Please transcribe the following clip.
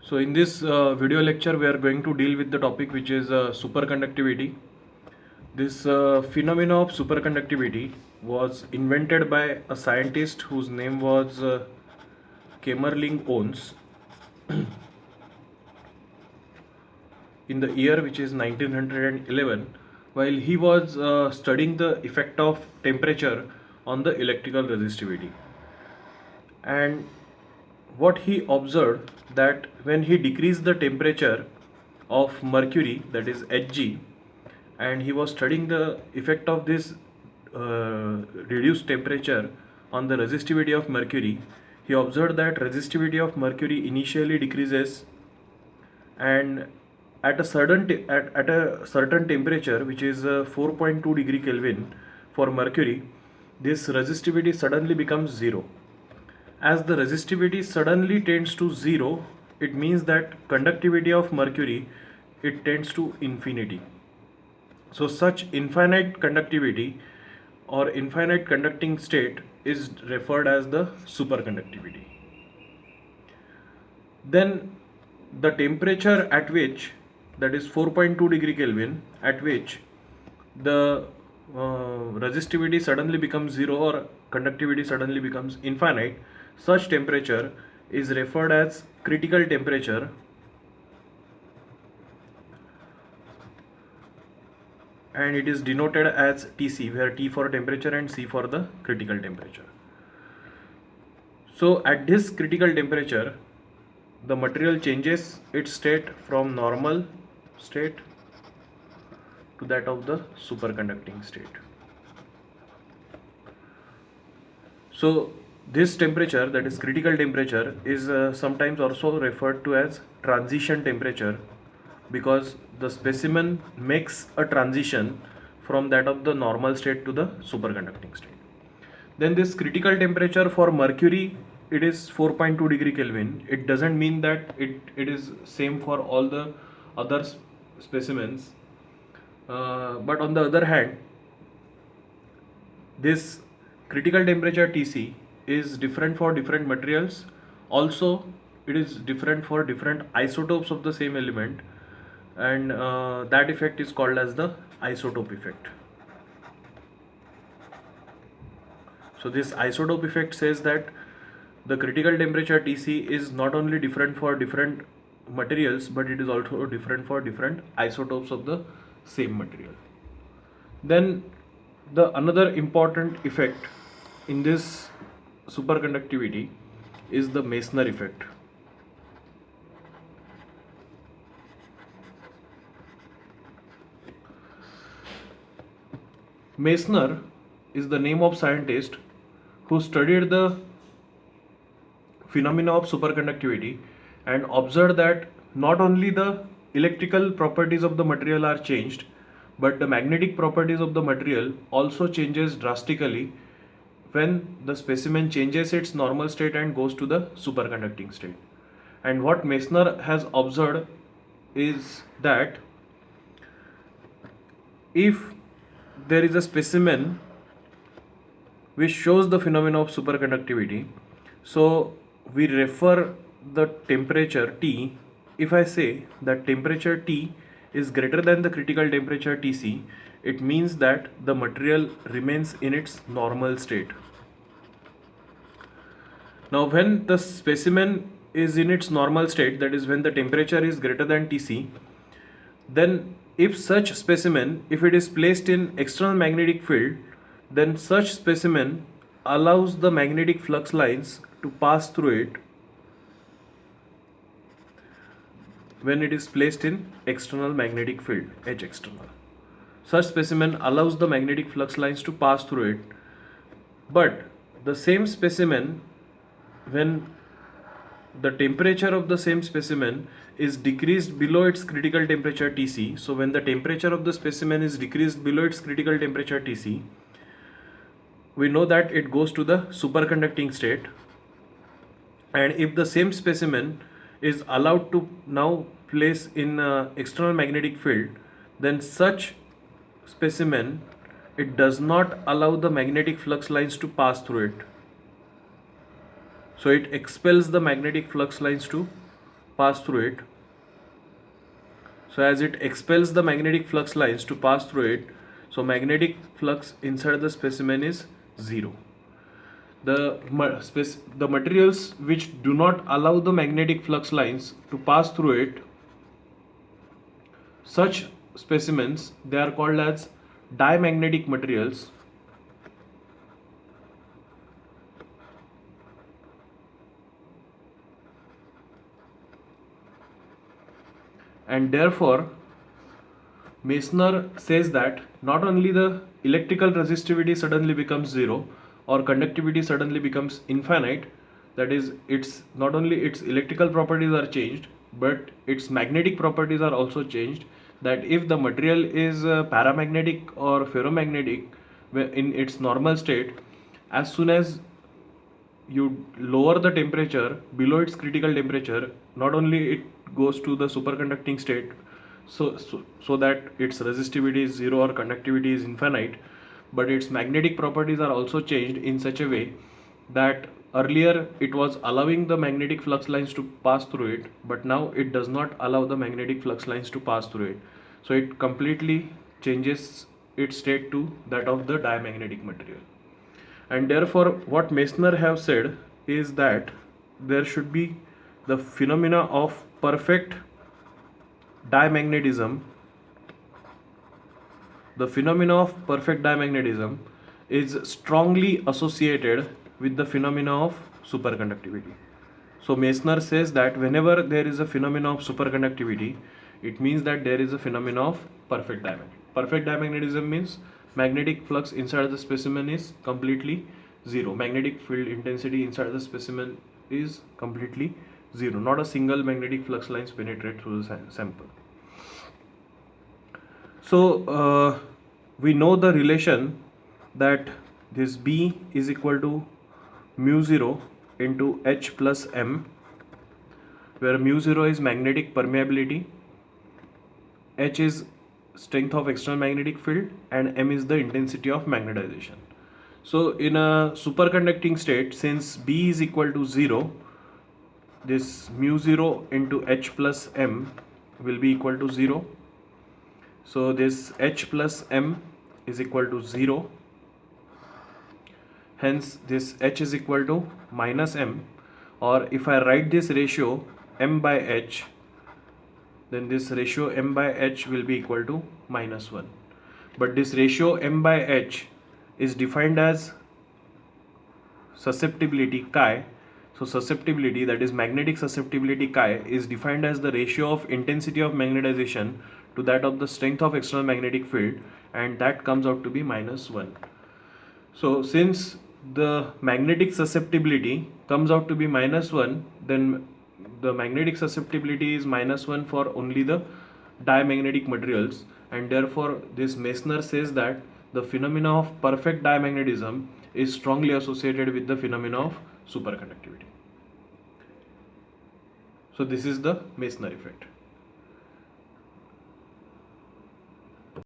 So in this video lecture we are going to deal with the topic which is superconductivity. This phenomena of superconductivity was invented by a scientist whose name was Kamerlingh Onnes in the year which is 1911, while he was studying the effect of temperature on the electrical resistivity. And what he observed, that when he decreased the temperature of mercury, that is Hg, and he was studying the effect of this reduced temperature on the resistivity of mercury, he observed that resistivity of mercury initially decreases, and at a certain temperature, which is 4.2 degree Kelvin for mercury, this resistivity suddenly becomes zero. As the resistivity suddenly tends to zero, it means that conductivity of mercury, it tends to infinity. So such infinite conductivity or infinite conducting state is referred as the superconductivity. Then the temperature at which, that is 4.2 degree Kelvin, at which the resistivity suddenly becomes zero or conductivity suddenly becomes infinite, such temperature is referred as critical temperature, and it is denoted as Tc, where T for temperature and C for the critical temperature. So at this critical temperature, the material changes its state from normal state to that of the superconducting state. So this temperature, that is critical temperature, is sometimes also referred to as transition temperature, because the specimen makes a transition from that of the normal state to the superconducting state. Then this critical temperature for mercury, it is 4.2 degree Kelvin. It doesn't mean that it is same for all the other specimens, but on the other hand, this critical temperature Tc is different for different materials. Also, it is different for different isotopes of the same element, and that effect is called as the isotope effect. So this isotope effect says that the critical temperature Tc is not only different for different materials, but it is also different for different isotopes of the same material. Then the another important effect in this superconductivity is the Meissner effect. Meissner is the name of scientist who studied the phenomena of superconductivity and observed that not only the electrical properties of the material are changed, but the magnetic properties of the material also changes drastically when the specimen changes its normal state and goes to the superconducting state. And what Meissner has observed is that if there is a specimen which shows the phenomena of superconductivity, so we refer the temperature T. If I say that temperature T is greater than the critical temperature Tc, it means that the material remains in its normal state. Now when the specimen is in its normal state, that is when the temperature is greater than Tc, then if such specimen, if it is placed in external magnetic field, then such specimen allows the magnetic flux lines to pass through it when it is placed in external magnetic field, H external. Such specimen allows the magnetic flux lines to pass through it, but the same specimen, when the temperature of the same specimen is decreased below its critical temperature Tc, so when the temperature of the specimen is decreased below its critical temperature Tc, we know that it goes to the superconducting state. And if the same specimen is allowed to now place in external magnetic field, then such specimen, it does not allow the magnetic flux lines to pass through it. So it expels the magnetic flux lines to pass through it. So as it expels the magnetic flux lines to pass through it, so magnetic flux inside the specimen is zero. The materials which do not allow the magnetic flux lines to pass through it, such specimens, they are called as diamagnetic materials. And therefore Meissner says that not only the electrical resistivity suddenly becomes zero or conductivity suddenly becomes infinite, that is, it's not only its electrical properties are changed, but its magnetic properties are also changed. That if the material is paramagnetic or ferromagnetic in its normal state, as soon as you lower the temperature below its critical temperature, not only it goes to the superconducting state, so that its resistivity is zero or conductivity is infinite, but its magnetic properties are also changed in such a way that earlier it was allowing the magnetic flux lines to pass through it, but now it does not allow the magnetic flux lines to pass through it. So it completely changes its state to that of the diamagnetic material. And therefore what Meissner have said is that there should be the phenomena of perfect diamagnetism. The phenomena of perfect diamagnetism is strongly associated with the phenomena of superconductivity. So Meissner says that whenever there is a phenomena of superconductivity, it means that there is a phenomena of perfect diamagnetism. Perfect diamagnetism means magnetic flux inside the specimen is completely zero. Magnetic field intensity inside the specimen is completely zero. Not a single magnetic flux lines penetrate through the sample. So we know the relation that this B is equal to mu 0 into H plus M, where mu 0 is magnetic permeability, H is strength of external magnetic field, and M is the intensity of magnetization. So in a superconducting state, since B is equal to 0, this mu 0 into H plus M will be equal to 0. So this H plus M is equal to 0. Hence this H is equal to minus M, or if I write this ratio M by H, then this ratio M by H will be equal to minus 1. But this ratio M by H is defined as susceptibility chi. So susceptibility, that is magnetic susceptibility chi, is defined as the ratio of intensity of magnetization to that of the strength of external magnetic field, and that comes out to be minus 1. So since the magnetic susceptibility comes out to be minus 1, then the magnetic susceptibility is minus 1 for only the diamagnetic materials, and therefore this Meissner says that the phenomena of perfect diamagnetism is strongly associated with the phenomena of superconductivity. So this is the Meissner effect.